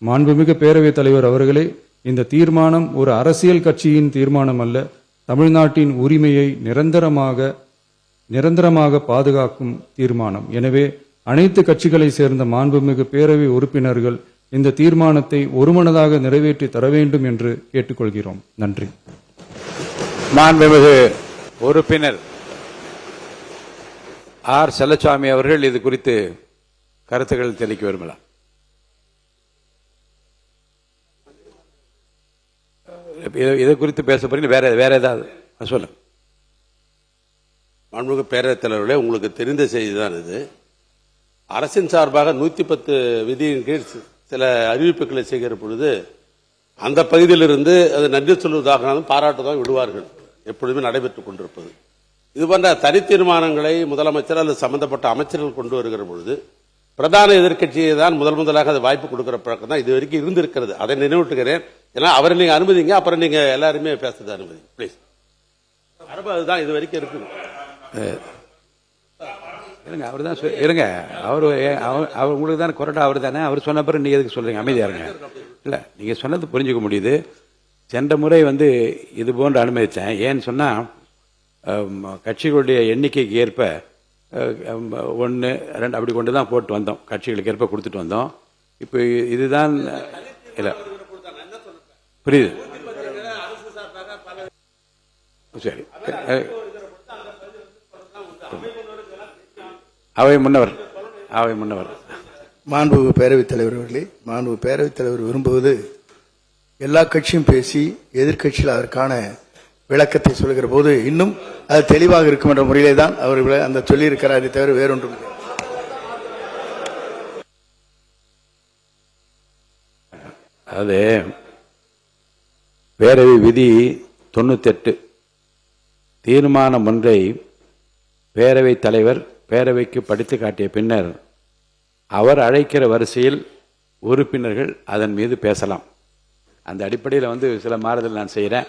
மாண்புமிகு பேரவைத் தலைவர் அவர்களே, இந்த தீர்மானம் ஒரு அரசியல் கட்சியின் தீர்மானம் அல்ல, தமிழ்நாட்டின் உரிமையை நிரந்தரமாக பாதுகாக்கும் தீர்மானம். எனவே அனைத்து கட்சிகளை சேர்ந்த மாண்புமிகு பேரவை உறுப்பினர்கள் இந்த தீர்மானத்தை ஒருமனதாக நிறைவேற்றி தர வேண்டும் என்று கேட்டுக்கொள்கிறோம். நன்றி. மாண்புமிகு உறுப்பினர் ஆர். செல்லசாமி அவர்கள் இது குறித்து கருத்துக்கள் தெரிவிக்க விரும்பலாம். இதை குறித்து பேச போறீங்க, வேற ஏதாவது சொல்லுங்க. மாண்புமிகு பேரவைத் தலைவர்களே, உங்களுக்கு தெரிந்த செய்தி தான் இது. அரசின் சார்பாக 110 விதியின் கீழ் சில அறிவிப்புகளை செய்கிற பொழுது அந்த பகுதியிலிருந்து அது நன்றி சொல்வதாக பாராட்டுதான் விடுவார்கள், எப்பொழுதுமே நடைபெற்றுக் கொண்டிருப்பது. இது போன்ற தனி தீர்மானங்களை முதலமைச்சர் அல்லது சம்பந்தப்பட்ட அமைச்சர்கள் கொண்டு வருகிற பொழுது பிரதான எதிர்க்கட்சியை தான் முதலாக அது வாய்ப்பு கொடுக்கிற பழக்கம் தான் இது வரைக்கும் இருந்திருக்கிறது. அதை நினைவூட்டுகிறேன். ஏன்னா அவரை நீங்க அனுமதிங்க, அப்புறம் நீங்க எல்லாருமே பேசுறது அனுமதி பிளீஸ். அதுதான் இது வரைக்கும் இருக்குது. இருங்க, அவர் தான் இருங்க, அவர் உங்களுக்கு தான் கொரட்டா அவர் தானே, அவர் சொன்ன பிறகு நீங்க எதுக்கு சொல்றீங்க? அமைதியா இருங்க. இல்ல, நீங்க சொன்னது புரிஞ்சுக்க முடியுது. சென்ற முறை இது போன்று அனுமதிச்சேன். ஏன்னு சொன்னா கட்சிகளுடைய எண்ணிக்கைக்கு ஏற்ப 1, 2 அப்படி கொண்டு தான் போட்டு வந்தோம், கட்சிகளுக்கு ஏற்ப கொடுத்துட்டு வந்தோம். இப்போ இதுதான் இல்ல, புரியுது. சரி, அவை முன்னவர் மாண்புமிகு பேரவைத் தலைவர் அவர்களே, மாண்புமிகு பேரவைத் தலைவர் விரும்புவது எல்லா கட்சியும் பேசி எதிர்க்கட்சியில் அதற்கான விளக்கத்தை சொல்கிற போது இன்னும் அது தெளிவாக இருக்கும் என்ற முறையிலே தான் அவர் அந்த சொல்லியிருக்கிறார். இதை தவிர வேறொன்றும் இல்லை. அது பேரவை விதி 98 தீர்மானம் ஒன்றை பேரவைத் தலைவர் பேரவைக்கு படித்து காட்டிய பின்னர் அவர் அழைக்கிற வரிசையில் உறுப்பினர்கள் அதன் மீது பேசலாம். அந்த அடிப்படையில் சில மாறுதல் நான் செய்கிறேன்.